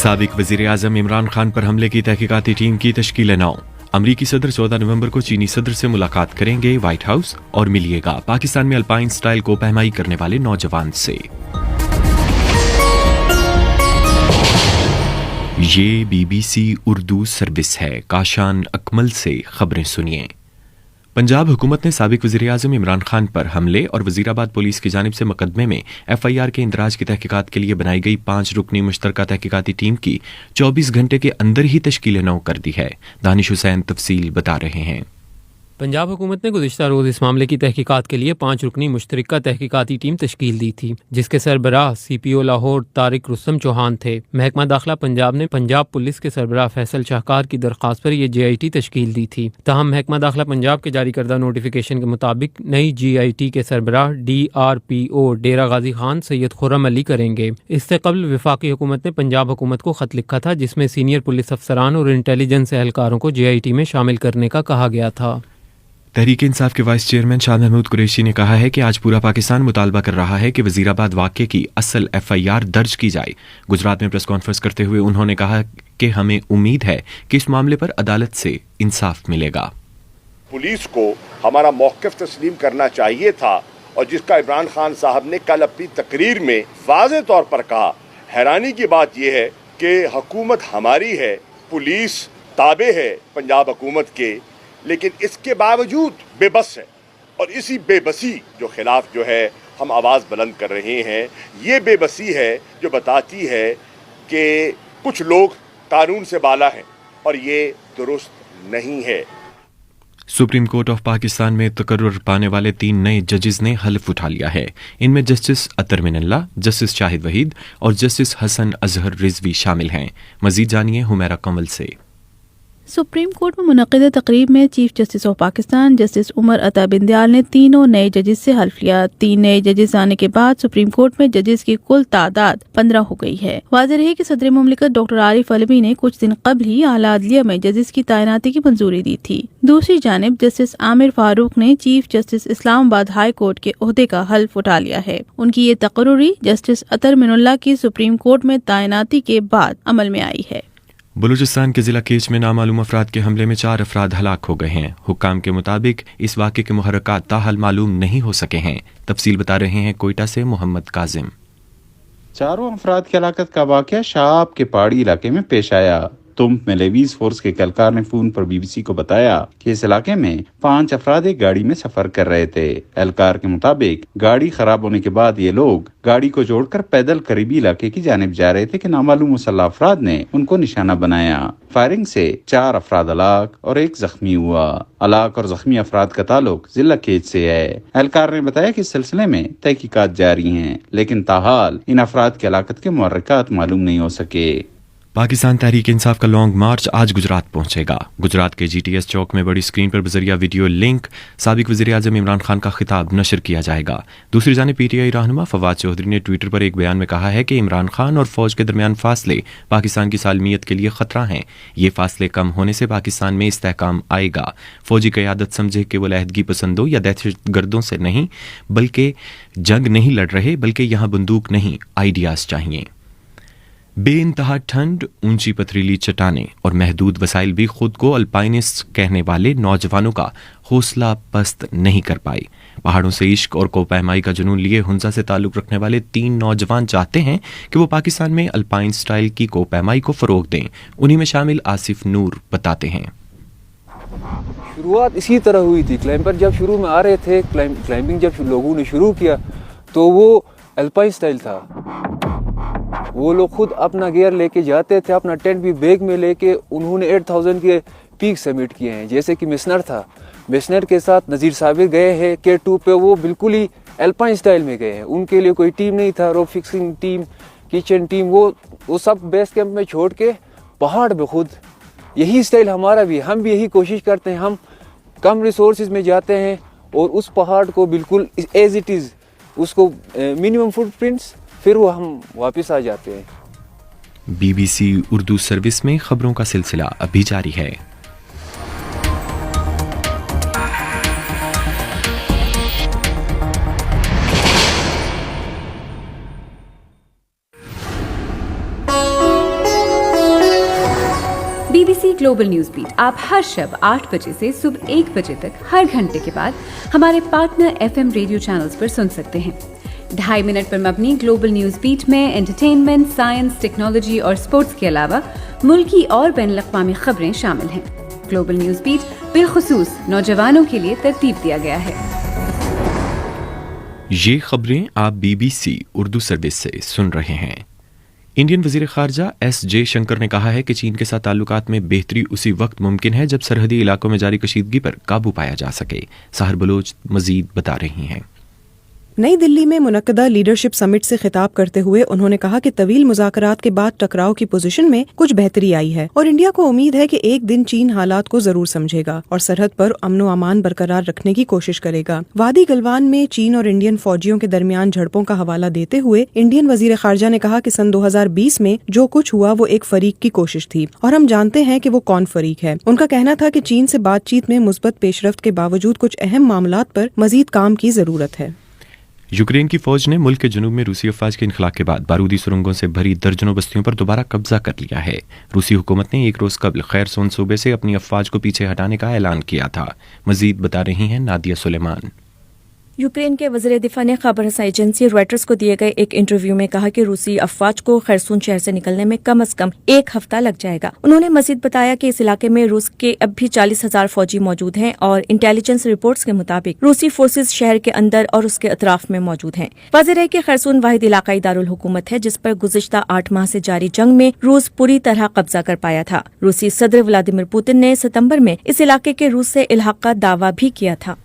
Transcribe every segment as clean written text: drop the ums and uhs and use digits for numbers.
साबिक वजीर आजम इमरान खान पर हमले की तहकीकाती टीम की तश्कील 9। अमरीकी सदर 14 नवंबर को चीनी सदर से मुलाकात करेंगे व्हाइट हाउस और मिलिएगा पाकिस्तान में अल्पाइन स्टाइल को पहमाई करने वाले नौजवान से। ये BBC उर्दू सर्विस है। काशान अकमल से खबरें सुनिए। पंजाब हुकूमत ने साबिक वज़ीर आज़म इमरान खान पर हमले और वज़ीराबाद पुलिस की जानिब से मुकदमे में FIR के इंदराज की तहकीकात के लिए बनाई गई 5 रुकनी मुश्तरका तहकीकाती टीम की 24 घंटे के अंदर ही तश्कील 9 कर दी है। दानिश हुसैन तफसील बता रहे हैं। पंजाब हुकूमत ने गुज़िश्ता रोज़ इस मामले की तहकीकात के लिए 5 रुकनी मुश्तरका तहकीकाती टीम तश्कील दी थी, जिसके सरबराह CPO लाहौर तारिक रुस्तम चौहान थे। महकमा दाखिला पंजाब ने पंजाब पुलिस के सरबराह फैसल शाहकार की दरख्वास्त पर यह GIT तश्कील दी थी। ताहम महकमा दाखिला पंजाब के जारी करदा नोटिफिकेशन के मुताबिक नई GIT के सरबराह DRPO डेरा गाजी खान सैयद खुर्रम अली करेंगे। इससे कबल वफाकी हुकूमत ने पंजाब हुकूमत को खत लिखा था, जिसमें सीनियर पुलिस अफसरान और इंटेलिजेंस एहलकारों को GIT में शामिल करने का कहा गया था। तहरीक इंसाफ के वाइस चेयरमैन शाह महमूद कुरैशी ने कहा है कि आज पूरा पाकिस्तान मुतालबा कर रहा है कि वजीराबाद वाक़े की असल FIR दर्ज की जाए। गुजरात में प्रेस कॉन्फ्रेंस करते हुए उन्होंने कहा कि हमें उम्मीद है कि इस मामले पर अदालत से इंसाफ मिलेगा। पुलिस को हमारा मौक़िफ़ तस्लीम करना चाहिए था और जिसका इमरान खान साहब ने कल अपनी तकरीर में वाज़े तौर पर कहा। हैरानी की बात यह है कि हुकूमत हमारी है, पुलिस ताबे है पंजाब हुकूमत के, लेकिन इसके बावजूद बेबस है। और इसी बेबसी जो खिलाफ जो है हम आवाज़ बुलंद कर रहे हैं, ये बेबसी है जो बताती है कि कुछ लोग कानून से बाला हैं और ये दुरुस्त नहीं है। सुप्रीम कोर्ट ऑफ पाकिस्तान में तकर्रुर पाने वाले 3 नए जजेस ने हल्फ उठा लिया है। इनमें जस्टिस अतर मिनल्ला, जस्टिस शाहिद वहीद और जस्टिस हसन अजहर रिजवी शामिल हैं। मजीद जानिए हुमैरा कमल से। सुप्रीम कोर्ट में मुनक़िदा तकरीब में chief justice of Pakistan justice Umar Ata Bandial ने तीनों नए जजेस से हल्फ लिया। 3 नए जजेस आने के बाद सुप्रीम कोर्ट में जजेस की कुल तादाद 15 हो गई है। वाज़ेह है कि सदर मुमलिकत डॉक्टर आरिफ अलवी ने कुछ दिन कबल ही आला अदलिया में जजेस की तैनाती की मंजूरी दी थी। दूसरी जानिब जस्टिस आमिर फारूक ने chief justice Islamabad high court के ओहदे का हल्फ उठा लिया है। उनकी ये तकर्रुरी जस्टिस अतर मिनुल्लाह की सुप्रीम कोर्ट में तैनाती के बाद अमल में आई है। बलूचिस्तान के जिला केच में नामालूम अफराद के हमले में 4 अफराद हलाक हो गए हैं। हुक्काम के मुताबिक इस वाक़े के मुहर्रकात ताहाल मालूम नहीं हो सके हैं। तफसील बता रहे हैं कोयटा से मोहम्मद काजिम। चारों अफराद की हलाकत का वाक़या शाब के पहाड़ी इलाके में पेश आया। तुम्प में लेवीज फोर्स के एहलकार ने फोन पर BBC को बताया कि इस इलाके में 5 अफराद एक गाड़ी में सफर कर रहे थे। एहलकार के मुताबिक गाड़ी खराब होने के बाद ये लोग गाड़ी को जोड़कर पैदल करीबी इलाके की जानिब जा रहे थे कि नामालूम मुसल्लह अफराद ने उनको निशाना बनाया। फायरिंग से 4 अफराद हलाक और 1 जख्मी हुआ। हलाक और जख्मी अफराद का ताल्लुक जिला केच से है। एहलकार ने बताया कि इस सिलसिले में तहकीकात जारी हैं, लेकिन ताहाल इन अफराद की हलाकत के मुहर्रकात मालूम नहीं हो सके। पाकिस्तान तहरीक इंसाफ का लॉन्ग मार्च आज गुजरात पहुंचेगा। गुजरात के GTS चौक में बड़ी स्क्रीन पर बजरिया वीडियो लिंक साबिक वज़ीर आज़म इमरान खान का खिताब नशर किया जाएगा। दूसरी जानिब PTI रहनुमा फवाद चौधरी ने ट्विटर पर एक बयान में कहा है कि इमरान खान और फौज के दरमियान फासले पाकिस्तान की सालमियत के लिए खतरा हैं। ये फासले कम होने से पाकिस्तान में इस्तेहकाम आएगा। फौजी क़यादत समझे कि वो लहदगी पसंदों या दहशतगर्दों से नहीं, बल्कि जंग नहीं लड़ रहे, बल्कि यहाँ बंदूक नहीं आइडियाज़ चाहिए। बेइंतहा ठंड, ऊंची पथरीली चट्टानें और महदूद वसाइल भी खुद को अल्पाइनिस्ट कहने वाले नौजवानों का हौसला पस्त नहीं कर पाए। पहाड़ों से इश्क और कोपहमाई का जुनून लिए हुंजा से ताल्लुक रखने वाले 3 नौजवान चाहते हैं कि वो पाकिस्तान में अल्पाइन स्टाइल की कोपहमाई को फरोग दें। उन्हीं में शामिल आसिफ नूर बताते हैं। शुरुआत इसी तरह हुई थी। क्लाइंबर जब शुरू में आ रहे थे, क्लाइंबिंग जब लोगों ने शुरू किया तो वो अल्पाइन स्टाइल था। वो लोग खुद अपना गियर लेके जाते थे, अपना टेंट भी बैग में लेके। उन्होंने 8000 के पीक समिट किए हैं। जैसे कि मिसनर था, मिसनर के साथ नज़ीर साबिर गए हैं K2 पे, वो बिल्कुल ही अल्पाइन स्टाइल में गए हैं। उनके लिए कोई टीम नहीं था, रोप फिक्सिंग टीम, किचन टीम, वो सब बेस कैंप में छोड़ के पहाड़ पे खुद। यही स्टाइल हमारा भी, हम भी यही कोशिश करते हैं। हम कम रिसोर्सेज में जाते हैं और उस पहाड़ को बिल्कुल एज इट इज़, उसको मिनिमम फुटप्रिंट्स, फिर वो हम वापस आ जाते हैं। BBC उर्दू सर्विस में खबरों का सिलसिला अभी जारी है। ग्लोबल न्यूज बीट आप हर शब 8 बजे से सुबह 1 बजे तक हर घंटे के बाद हमारे पार्टनर FM रेडियो चैनल्स पर सुन सकते हैं। 2.5 मिनट पर मबनी ग्लोबल न्यूज बीट में एंटरटेनमेंट, साइंस, टेक्नोलॉजी और स्पोर्ट्स के अलावा मुल्की और बैनुल-अक़वामी खबरें शामिल हैं। ग्लोबल न्यूज बीट बिलखुसूस नौजवानों के लिए तरतीब दिया गया है। ये खबरें आप BBC उर्दू सर्विस से सुन रहे हैं। इंडियन वजीर खारजा S. शंकर ने कहा है कि चीन के साथ ताल्लुकात में बेहतरी उसी वक्त मुमकिन है जब सरहदी इलाकों में जारी कशीदगी पर काबू पाया जा सके। साहर बलोच मजीद बता रही हैं। नई दिल्ली में मुनक्कदा लीडरशिप समिट से खिताब करते हुए उन्होंने कहा कि तवील मुज़ाकरात के बाद टकराव की पोजीशन में कुछ बेहतरी आई है और इंडिया को उम्मीद है कि एक दिन चीन हालात को जरूर समझेगा और सरहद पर अमन व अमान बरकरार रखने की कोशिश करेगा। वादी गलवान में चीन और इंडियन फौजियों के दरमियान झड़पों का हवाला देते हुए इंडियन वजीर खारजा ने कहा कि सन 2020 में जो कुछ हुआ वो एक फरीक की कोशिश थी और हम जानते हैं कि वो कौन फरीक है। उनका कहना था कि चीन से बातचीत में मुस्बत पेशरफ्त के बावजूद कुछ अहम मामलात पर मजीद काम की जरूरत है। यूक्रेन की फौज ने मुल्क के जनूब में रूसी अफवाज के इनखला के बाद बारूदी सुरंगों से भरी दर्जनों बस्तियों पर दोबारा कब्जा कर लिया है। रूसी हुकूमत ने एक रोज कबल खैरसोन सूबे से अपनी अफवाज को पीछे हटाने का ऐलान किया था। मजीद बता रही हैं नादिया सुलेमान। यूक्रेन के वज़ीर दिफा ने खबर रसाई एजेंसी रॉयटर्स को दिए गए एक इंटरव्यू में कहा कि रूसी अफवाज को खैरसून शहर से निकलने में कम से कम 1 हफ्ता लग जाएगा। उन्होंने मजीद बताया कि इस इलाके में रूस के अब भी 40,000 फौजी मौजूद हैं और इंटेलिजेंस रिपोर्ट्स के मुताबिक रूसी फोर्सेज शहर के अंदर और उसके अतराफ में मौजूद हैं। वाज़ेह है कि खैरसून वाहिद इलाकाई दारुल हुकूमत है जिस पर गुज़िश्ता 8 माह से जारी जंग में रूस पूरी तरह कब्जा कर पाया था। रूसी सदर व्लादिमीर पुतिन ने सितंबर में इस इलाके के रूस से इल्हाक का दावा भी किया था।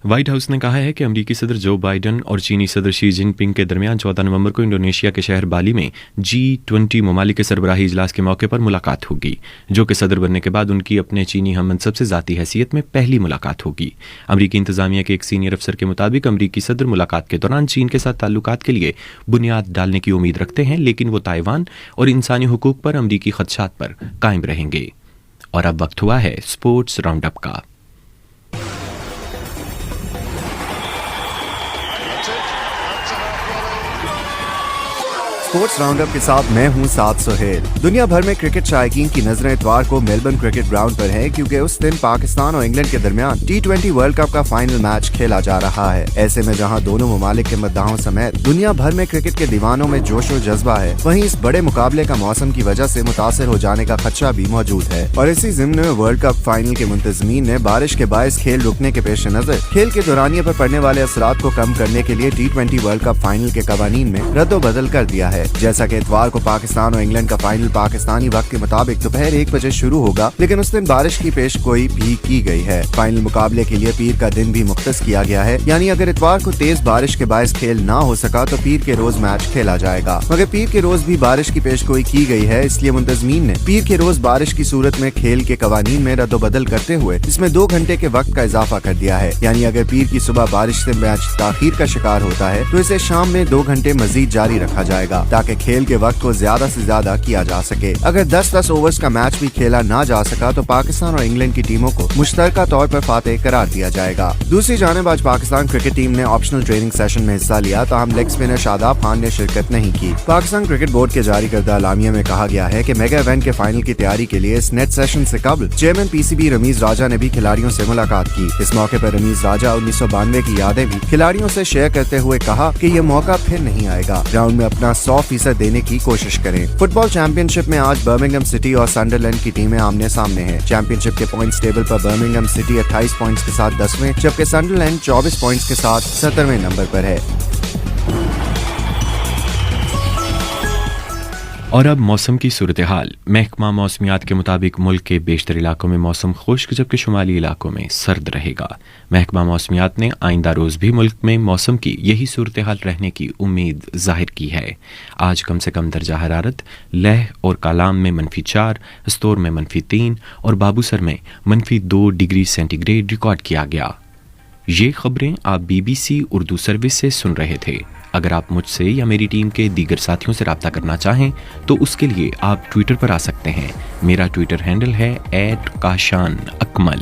व्हाइट हाउस ने कहा है कि अमरीकी सदर जो बाइडन और चीनी सदर शी जिनपिंग के दरमियान 14 नवंबर को इंडोनेशिया के शहर बाली में G20 ममालिक के सरबराही इजलास के मौके पर मुलाकात होगी, जो कि सदर बनने के बाद उनकी अपने चीनी हममंसब से ज़ाती हैसियत में पहली मुलाकात होगी। अमरीकी इंतजामिया के एक सीनियर अफसर के मुताबिक अमरीकी सदर मुलाकात के दौरान चीन के साथ ताल्लुकात के लिए बुनियाद डालने की उम्मीद रखते हैं, लेकिन वो ताइवान और इंसानी हुकूक पर अमरीकी खदशात पर कायम रहेंगे। और अब वक्त हुआ है स्पोर्ट्स राउंड अप का। स्पोर्ट्स राउंड अप के साथ मैं हूं साद सोहेल। दुनिया भर में क्रिकेट शायकीन की नजरें इतवार को मेलबर्न क्रिकेट ग्राउंड पर है क्योंकि उस दिन पाकिस्तान और इंग्लैंड के दरमियान T20 वर्ल्ड कप का फाइनल मैच खेला जा रहा है। ऐसे में जहां दोनों ममालिक के मद्दाहों समेत दुनिया भर में क्रिकेट के दीवानों में जोश और जज्बा है, वहीं इस बड़े मुकाबले का मौसम की वजह से मुतासिर हो जाने का खदशा भी मौजूद है। और इसी ज़िम्न में वर्ल्ड कप फाइनल के मुंतज़मीन ने बारिश के बायस खेल रुकने के पेश नजर खेल के दौरानिये पर पड़ने वाले असरात को कम करने के लिए T20 वर्ल्ड कप फाइनल के कवानीन में रद्दोबदल कर दिया है। जैसा कि इतवार को पाकिस्तान और इंग्लैंड का फाइनल पाकिस्तानी वक्त के मुताबिक दोपहर 1 बजे शुरू होगा, लेकिन उस दिन बारिश की पेश गोई भी की गई है। फाइनल मुकाबले के लिए पीर का दिन भी मुख्तस किया गया है, यानी अगर इतवार को तेज बारिश के बायस खेल ना हो सका तो पीर के रोज मैच खेला जाएगा। मगर पीर के रोज भी बारिश की पेश गोई की गई है, इसलिए मुंतजमीन ने पीर के रोज बारिश की सूरत में खेल के कवानीन में रद्दोबदल करते हुए इसमें 2 घंटे के वक्त का इजाफा कर दिया है। यानी अगर पीर की सुबह बारिश से मैच ताखीर का शिकार होता है तो इसे शाम में 2 घंटे मजीद जारी रखा जाएगा ताकि खेल के वक्त को ज्यादा से ज्यादा किया जा सके। अगर 10-10 ओवर्स का मैच भी खेला ना जा सका तो पाकिस्तान और इंग्लैंड की टीमों को मुश्तरका तौर पर फातेह करार दिया जाएगा। दूसरी जानिब आज पाकिस्तान क्रिकेट टीम ने ऑप्शनल ट्रेनिंग सेशन में हिस्सा लिया, ताहम लेग स्पिनर शादाब खान ने शिरकत नहीं की। पाकिस्तान क्रिकेट बोर्ड के जारी करदा अलामिया में कहा गया है कि मेगा इवेंट के फाइनल की तैयारी के लिए इस नेट सेशन से कबल चेयरमैन PCB रमीज राजा ने भी खिलाड़ियों से मुलाकात की। इस मौके पर रमीज राजा 1992 की यादें भी खिलाड़ियों से शेयर करते हुए कहा कि ये मौका फिर नहीं आएगा, ग्राउंड में अपना 100% देने की कोशिश करें। फुटबॉल चैंपियनशिप में आज बर्मिंघम सिटी और सनडरलैंड की टीमें आमने सामने हैं। चैंपियनशिप के पॉइंट्स टेबल पर बर्मिंघम सिटी 28 पॉइंट्स के साथ 10वें, जबकि सनडरलैंड 24 पॉइंट्स के साथ 17वें नंबर पर है। और अब मौसम की सूरत हाल। महकमा मौसमियात के मुताबिक मुल्क के बेशतर इलाकों में मौसम खुश्क जबकि शुमाली इलाकों में सर्द रहेगा। महकमा मौसमियात ने आइंदा रोज़ भी मुल्क में मौसम की यही सूरत हाल रहने की उम्मीद जाहिर की है। आज कम से कम दर्जा हरारत लेह और कालाम में -4, अस्तोर में -3 और बाबूसर में -2 डिग्री सेंटीग्रेड रिकॉर्ड किया गया। ये खबरें आप BBC उर्दू सर्विस से सुन रहे थे। अगर आप मुझसे या मेरी टीम के दीगर साथियों से रब्ता करना चाहें तो उसके लिए आप ट्विटर पर आ सकते हैं। मेरा ट्विटर हैंडल है @kashan_akmal।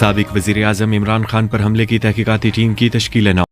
سابق وزیر اعظم عمران خان پر حملے کی تحقیقاتی ٹیم کی تشکیل نو